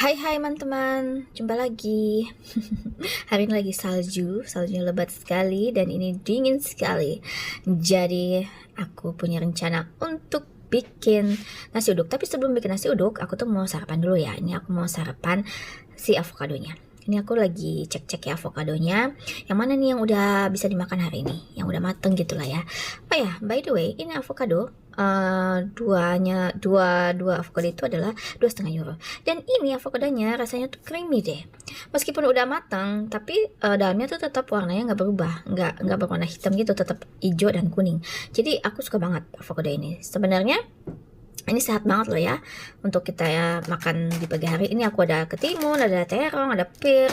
Hai teman-teman, jumpa lagi. Hari ini lagi saljunya lebat sekali dan ini dingin sekali. Jadi aku punya rencana untuk bikin nasi uduk. Tapi sebelum bikin nasi uduk, aku tuh mau sarapan dulu ya. Ini aku mau sarapan si avokadonya. Ini aku lagi cek-cek ya avokadonya. Yang mana nih yang udah bisa dimakan hari ini, yang udah mateng gitulah ya. Oh ya, by the way, ini avokado dua avocado itu adalah 2,5 euro. Dan ini avokadonya rasanya tuh creamy deh. Meskipun udah matang, tapi dalamnya tuh tetap warnanya nggak berubah, nggak berwarna hitam gitu, tetap hijau dan kuning. Jadi aku suka banget avocado ini. Sebenarnya ini sehat banget loh ya untuk kita ya makan di pagi hari. Ini aku ada ketimun, ada terong, ada pir.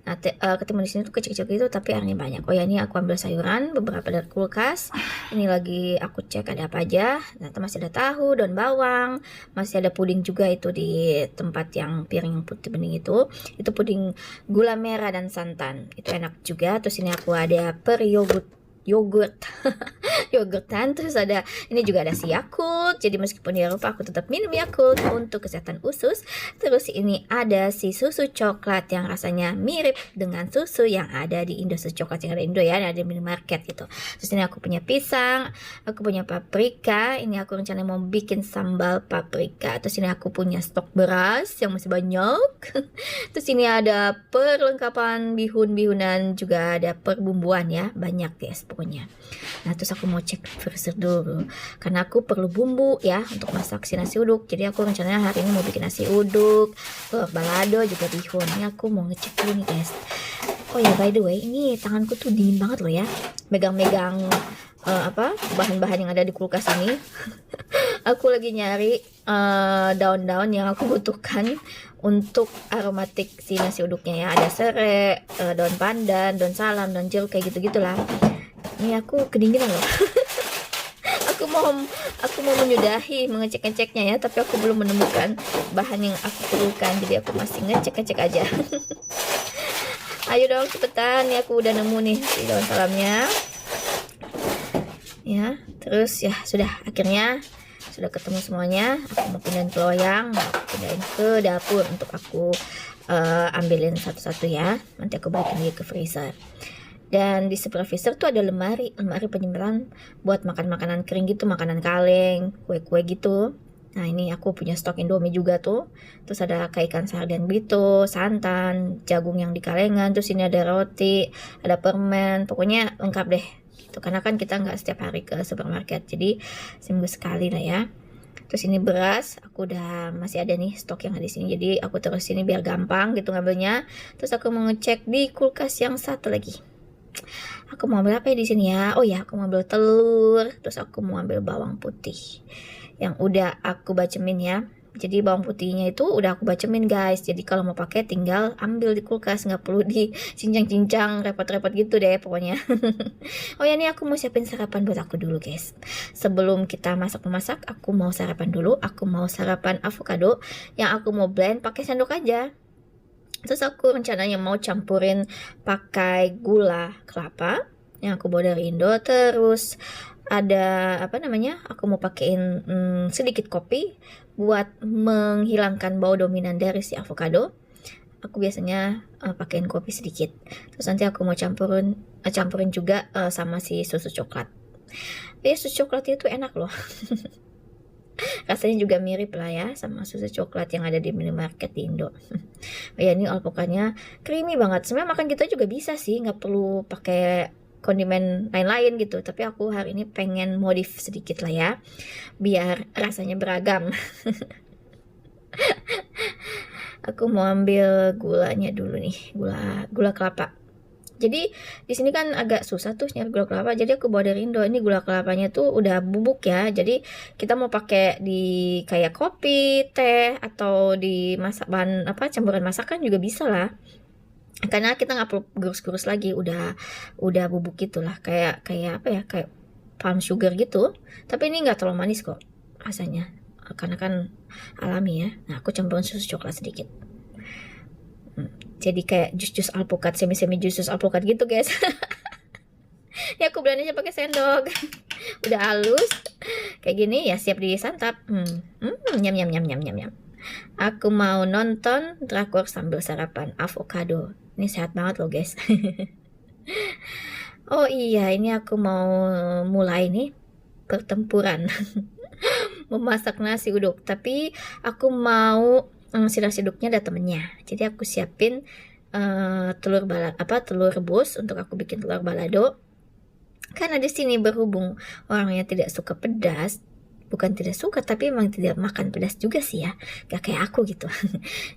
Nah, ketimun di sini tuh kecil-kecil gitu tapi airnya banyak. Oh ya, ini aku ambil sayuran beberapa dari kulkas. Ini lagi aku cek ada apa aja. Nah, masih ada tahu, daun bawang, masih ada puding juga itu di tempat yang piring yang putih bening itu. Itu puding gula merah dan santan. Itu enak juga. Terus ini aku ada per yogurt yogurtan, terus ada ini juga ada si Yakult. Jadi meskipun di Eropa aku tetap minum Yakult untuk kesehatan usus. Terus ini ada si susu coklat yang rasanya mirip dengan susu yang ada di Indo, susu coklat yang ada di Indo ya, yang ada di minimarket gitu. Terus ini aku punya pisang, aku punya paprika. Ini aku rencana mau bikin sambal paprika. Terus ini aku punya stok beras yang masih banyak. Terus ini ada perlengkapan bihun-bihunan, juga ada perbumbuan ya, banyak guys pokoknya. Nah, terus aku mau cek freezer dulu karena aku perlu bumbu ya untuk masak si nasi uduk. Jadi aku rencananya hari ini mau bikin nasi uduk, telur balado, juga bihun. Ini aku mau ngecek dulu nih guys. Oh ya, by the way, ini tanganku tuh dingin banget loh ya, megang-megang bahan-bahan yang ada di kulkas ini. Aku lagi nyari daun-daun yang aku butuhkan untuk aromatik si nasi uduknya ya. Ada serai, daun pandan, daun salam, daun jeruk, kayak gitu-gitulah. Ini aku kedinginan loh. aku mau menyudahi mengecek-ngeceknya ya, tapi aku belum menemukan bahan yang aku perlukan. Jadi aku masih ngecek-ngecek aja. Ayo dong cepetan, ya aku udah nemu nih si daun salamnya. Ya, terus ya sudah, akhirnya sudah ketemu semuanya. Aku mau pindahin ke loyang, aku pindahin ke dapur untuk aku ambilin satu-satu ya. Nanti aku balikin lagi ke freezer. Dan di sebelah freezer tuh ada lemari penyimpanan buat makan makanan kering gitu, makanan kaleng, kue-kue gitu. Nah, ini aku punya stok Indomie juga tuh. Terus ada kayak ikan sarden gitu, santan, jagung yang di kalengan. Terus ini ada roti, ada permen, pokoknya lengkap deh gitu. Karena kan kita nggak setiap hari ke supermarket, jadi seminggu sekali lah ya. Terus ini beras, aku udah masih ada nih stok yang ada di sini. Jadi aku terus sini biar gampang gitu ngambilnya. Terus aku mau ngecek di kulkas yang satu lagi. Aku mau ambil apa ya di sini ya? Oh ya, aku mau ambil telur. Terus aku mau ambil bawang putih yang udah aku bacemin ya. Jadi bawang putihnya itu udah aku bacemin guys. Jadi kalau mau pakai tinggal ambil di kulkas, nggak perlu dicincang-cincang repot-repot gitu deh pokoknya. Oh ya, nih aku mau siapin sarapan buat aku dulu guys. Sebelum kita masak-masak, aku mau sarapan dulu. Aku mau sarapan avocado yang aku mau blend pakai sendok aja. Terus aku rencananya mau campurin pakai gula kelapa yang aku bawa dari Indo. Terus ada aku mau pakein sedikit kopi buat menghilangkan bau dominan dari si avocado. Aku biasanya pakein kopi sedikit. Terus nanti aku mau campurin juga sama si susu coklat. Ya, susu coklat itu enak loh. Rasanya juga mirip lah ya sama susu coklat yang ada di minimarket di Indo. Oh ya, ini alpukanya creamy banget. Sebenarnya makan kita juga bisa sih, nggak perlu pakai kondimen lain-lain gitu. Tapi aku hari ini pengen modif sedikit lah ya, biar rasanya beragam. Aku mau ambil gulanya dulu nih, gula kelapa. Jadi di sini kan agak susah tuh nyari gula kelapa. Jadi aku bawa dari Indo. Ini gula kelapanya tuh udah bubuk ya. Jadi kita mau pakai di kayak kopi, teh, atau di bahan campuran masakan juga bisa lah. Karena kita nggak perlu gerus-gerus lagi, udah bubuk gitulah. Kayak palm sugar gitu. Tapi ini nggak terlalu manis kok rasanya. Karena kan alami ya. Nah, aku campurin susu coklat sedikit. Jadi kayak jus alpukat, semi jus alpukat gitu guys. Ya aku blend aja pakai sendok. Udah halus kayak gini ya, siap disantap. Nyam nyam nyam nyam nyam nyam. Aku mau nonton drakor sambil sarapan avocado. Ini sehat banget loh guys. Oh iya, ini aku mau mulai nih pertempuran memasak nasi uduk. Tapi aku mau si nasi uduknya ada temennya. Jadi aku siapin telur rebus untuk aku bikin telur balado. Karena di sini berhubung orangnya tidak suka pedas, bukan tidak suka tapi emang tidak makan pedas juga sih ya, gak kayak aku gitu.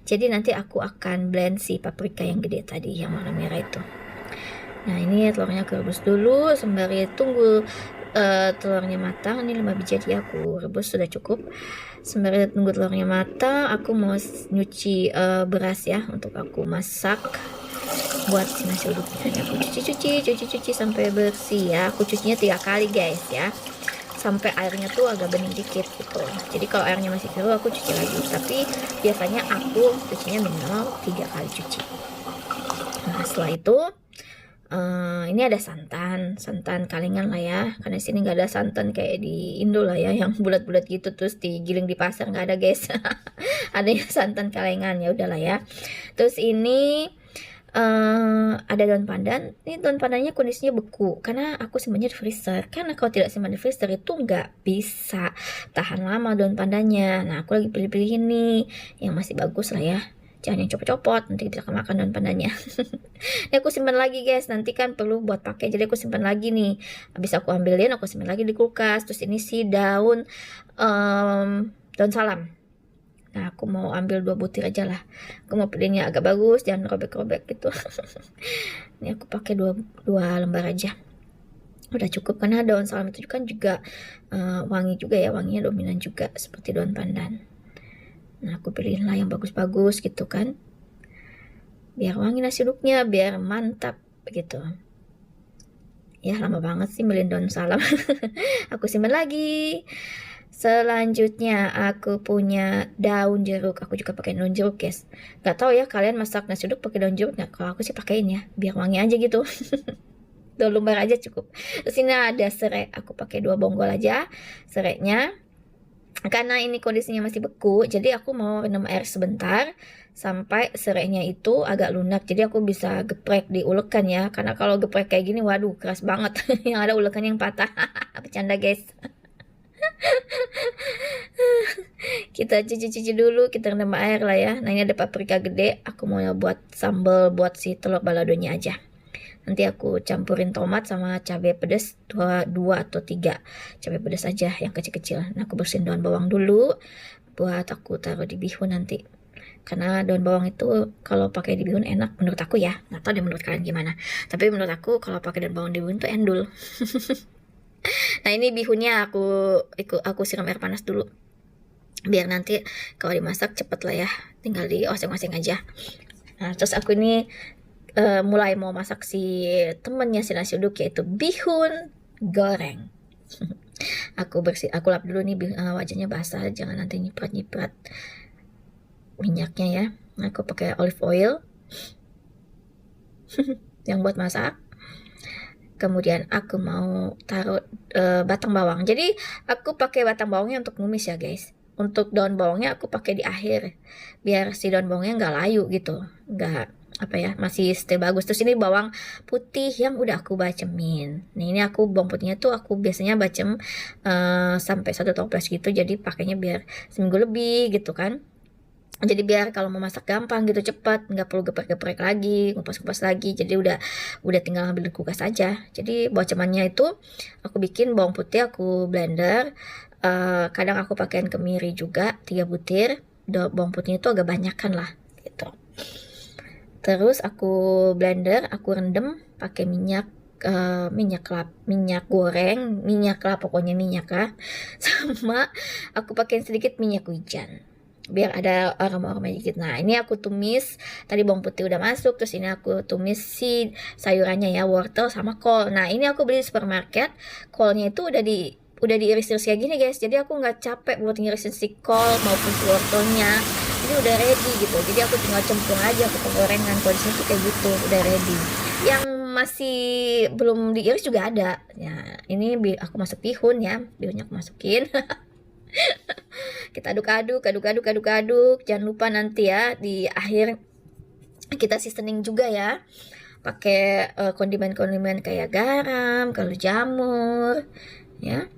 Jadi nanti aku akan blend si paprika yang gede tadi yang warna merah itu. Nah ini telurnya aku rebus dulu sembari tunggu telurnya matang. Ini 5 biji aja aku rebus sudah cukup. Sembari tunggu telurnya matang, aku mau nyuci beras ya untuk aku masak buat si nasi uduknya. Ini aku cuci sampai bersih ya. Aku cucinya 3 kali guys ya, sampai airnya tuh agak bening dikit gitu. Jadi kalau airnya masih keruh aku cuci lagi, tapi biasanya aku cucinya minimal 3 kali cuci. Nah setelah itu ini ada santan kalengan lah ya, karena sini nggak ada santan kayak di Indo lah ya yang bulat-bulat gitu terus digiling di pasar, nggak ada guys. Adanya santan kalengan, ya udahlah ya. Terus ini ada daun pandan. Ini daun pandannya kondisinya beku karena aku simpannya di freezer. Karena kalau tidak simpan di freezer itu nggak bisa tahan lama daun pandannya. Nah aku lagi pilih-pilih ini yang masih bagus lah ya, jangan yang copot-copot, nanti bisa kemakan daun pandannya. Ini aku simpan lagi guys, nanti kan perlu buat pakai, jadi aku simpan lagi nih. Habis aku ambilin, aku simpan lagi di kulkas. Terus ini si daun salam. Nah aku mau ambil 2 butir aja lah, aku mau pilihnya agak bagus, jangan robek-robek gitu. Ini aku pakai 2 lembar aja, udah cukup karena daun salam itu kan juga wangi juga ya, wanginya dominan juga seperti daun pandan. Nah aku pilihin lah yang bagus-bagus gitu kan, biar wangi nasi uduknya, biar mantap gitu. Ya lama banget sih milih daun salam. Aku simpan lagi. Selanjutnya aku punya daun jeruk. Aku juga pakai daun jeruk guys. Gak tahu ya kalian masak nasi uduk pakai daun jeruk nggak? Kalau aku sih pakein ya, biar wangi aja gitu. 2 lembar aja cukup. Terus ini ada serai. Aku pakai 2 bonggol aja serainya. Karena ini kondisinya masih beku, jadi aku mau rendam air sebentar sampai serainya itu agak lunak. Jadi aku bisa geprek di ulekan ya. Karena kalau geprek kayak gini, waduh keras banget. Yang ada ulekan yang patah. Bercanda guys. Kita cuci dulu, kita rendam air lah ya. Nah ini ada paprika gede, aku mau buat sambal buat si telur baladonya aja. Nanti aku campurin tomat sama cabai pedas 2 atau 3 cabai pedas aja yang kecil-kecil. Nah aku bersihin daun bawang dulu buat aku taruh di bihun nanti. Karena daun bawang itu kalau pakai di bihun enak menurut aku ya. Nggak tahu deh menurut kalian gimana. Tapi menurut aku kalau pakai daun bawang di bihun tuh endul. Nah ini bihunnya aku siram air panas dulu, biar nanti kalau dimasak cepet lah ya, tinggal di oseng-oseng aja. Nah terus aku ini mulai mau masak si temennya si nasi uduk, yaitu bihun goreng. Aku lap dulu nih wajahnya basah, jangan nanti nyiprat minyaknya ya. Aku pakai olive oil yang buat masak. Kemudian aku mau taruh batang bawang. Jadi aku pakai batang bawangnya untuk numis ya guys. Untuk daun bawangnya aku pakai di akhir, biar si daun bawangnya nggak layu gitu, nggak masih stay bagus. Terus ini bawang putih yang udah aku bacemin. Nah ini aku bawang putihnya tuh aku biasanya bacem sampai 1 toples gitu. Jadi pakainya biar seminggu lebih gitu kan. Jadi biar kalau mau masak gampang gitu, cepat, nggak perlu geprek-geprek lagi, ngupas-ngupas lagi. Jadi udah tinggal ambil di kulkas aja. Jadi bacemannya itu aku bikin bawang putih aku blender. Kadang aku pakaiin kemiri juga 3 butir. Bawang putihnya itu agak banyakan lah gitu. Terus aku blender, aku rendam pakai minyak goreng, minyak lah pokoknya, minyak lah. Sama aku pakai sedikit minyak wijen biar ada aroma-aroma dikit. Nah ini aku tumis, tadi bawang putih udah masuk. Terus ini aku tumis si sayurannya ya, wortel sama kol. Nah ini aku beli di supermarket, kolnya itu udah diiris-iris kayak gini guys. Jadi aku nggak capek buat ngirisin si kol maupun si wortelnya, jadi udah ready gitu. Jadi aku tinggal cemplung aja ke penggorengan. Kondisinya tuh kayak gitu, udah ready. Yang masih belum diiris juga ada ya. Ini aku masuk bihun ya, bihunnya aku masukin. Kita aduk-aduk. Jangan lupa nanti ya di akhir kita seasoning juga ya. Pakai kondimen-kondimen kayak garam, kaldu jamur, ya,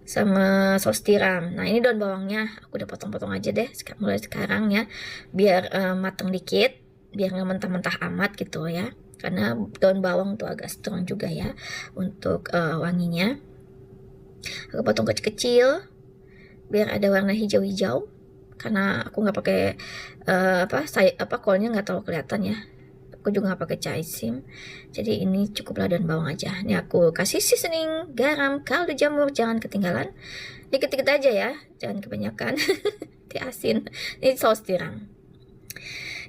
sama saus tiram. Nah ini daun bawangnya aku udah potong-potong aja deh mulai sekarang ya, biar mateng dikit, biar nggak mentah-mentah amat gitu ya. Karena daun bawang tuh agak strong juga ya untuk wanginya. Aku potong kecil-kecil biar ada warna hijau-hijau. Karena aku nggak pakai kolnya nggak terlalu kelihatan ya. Aku juga nggak pakai caisим, jadi ini cukuplah daun bawang aja. Ini aku kasih seasoning, garam, kaldu jamur, jangan ketinggalan, dikit-dikit aja ya, jangan kebanyakan. Nanti asin. Ini saus tiram.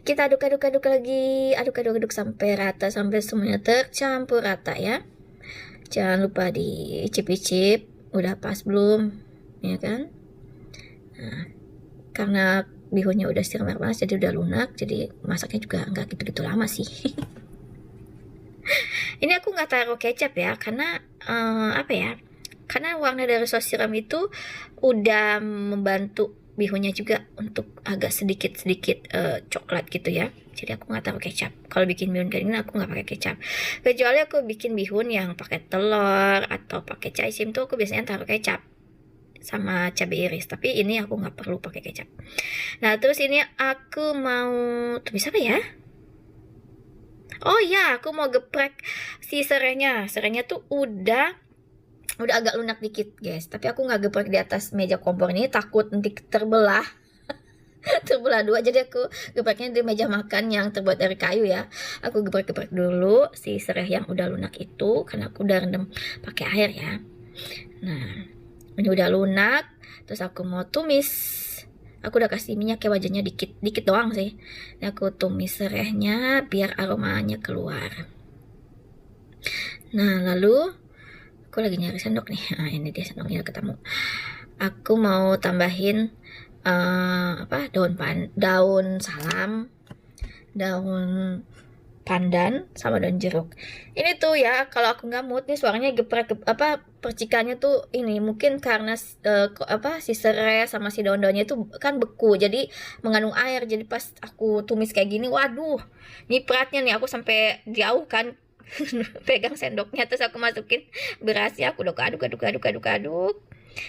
Kita aduk-aduk lagi, aduk sampai rata, sampai semuanya tercampur rata ya. Jangan lupa diicip-icip, udah pas belum, ya kan? Nah, karena bihunnya udah siram air panas jadi udah lunak, jadi masaknya juga nggak gitu-gitu lama sih. Ini aku nggak taruh kecap ya, karena karena warna dari saus tiram itu udah membantu bihunnya juga untuk agak sedikit coklat gitu ya. Jadi aku nggak taruh kecap. Kalau bikin bihun kayak gini aku nggak pakai kecap. Kecuali aku bikin bihun yang pakai telur atau pakai caisим tuh aku biasanya taruh kecap sama cabai iris, tapi ini aku nggak perlu pakai kecap. Nah terus ini aku mau tumis apa ya? Oh ya, aku mau geprek si serainya. Serainya tuh udah agak lunak dikit guys, tapi aku nggak geprek di atas meja kompor ini, takut nanti terbelah. Terbelah dua, jadi aku gepreknya di meja makan yang terbuat dari kayu ya. Aku geprek dulu si serai yang udah lunak itu, karena aku udah rendam pakai air ya. Nah ini udah lunak, terus aku mau tumis. Aku udah kasih minyak ya, wajannya dikit doang sih. Ini aku tumis serehnya biar aromanya keluar. Nah lalu aku lagi nyari sendok nih. Nah ini dia sendoknya ketemu. Aku mau tambahin daun salam, daun pandan, sama daun jeruk. Ini tuh ya, kalau aku nggak mood nih suaranya geprek percikannya tuh ini mungkin karena si serai sama si daun-daunnya itu kan beku, jadi mengandung air. Jadi pas aku tumis kayak gini, waduh, nyipratnya nih aku sampai jauh kan. Pegang sendoknya, terus aku masukin berasnya, aku aduk.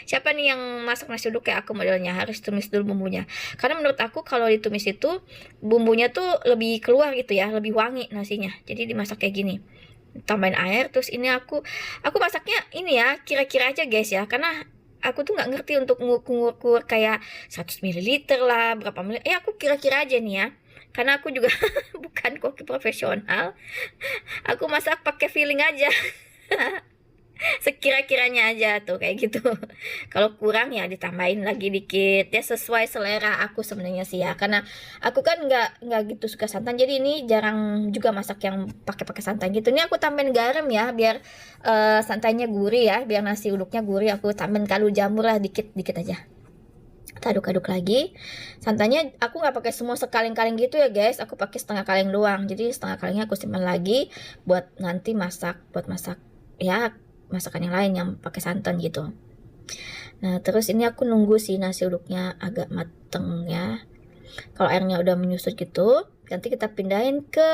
Siapa nih yang masak nasi uduk kayak aku modelnya, harus tumis dulu bumbunya. Karena menurut aku kalau ditumis itu bumbunya tuh lebih keluar gitu ya, lebih wangi nasinya. Jadi dimasak kayak gini. Tambahin air, terus ini aku masaknya ini ya, kira-kira aja guys ya. Karena aku tuh nggak ngerti untuk ngukur kayak 100 ml lah, berapa ml. Aku kira-kira aja nih ya. Karena aku juga bukan koki profesional. Aku masak pakai feeling aja. Sekira-kiranya aja tuh kayak gitu. Kalau kurang ya ditambahin lagi dikit ya, sesuai selera aku sebenarnya sih ya, karena aku kan nggak gitu suka santan, jadi ini jarang juga masak yang pakai santan gitu. Ini aku tambahin garam ya biar santannya gurih ya, biar nasi uduknya gurih. Aku tambahin kaldu jamur lah dikit aja. Kita aduk lagi. Santannya aku nggak pakai semua sekaleng-kaleng gitu ya guys, aku pakai setengah kaleng doang. Jadi setengah kalengnya aku simpan lagi buat nanti masak ya, masakan yang lain yang pakai santan gitu. Nah terus ini aku nunggu si nasi uduknya agak mateng ya. Kalau airnya udah menyusut gitu, nanti kita pindahin ke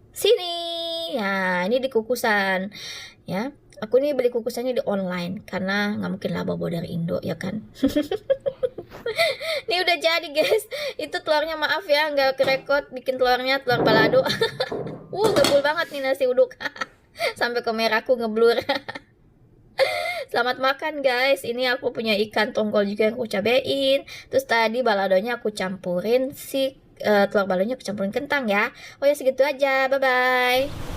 sini. Nah ini di kukusan ya. Aku nih beli kukusannya di online karena nggak mungkin lah bawa dari Indo ya kan. Ini udah jadi guys. Itu telurnya, maaf ya nggak kerekod bikin telurnya, telur balado. Gebul banget nih nasi uduk. Sampai kameraku ngeblur. Selamat makan guys. Ini aku punya ikan tongkol juga yang aku cabein. Terus tadi baladonya aku campurin telur baladonya aku campurin kentang ya. Oh ya segitu aja. Bye bye.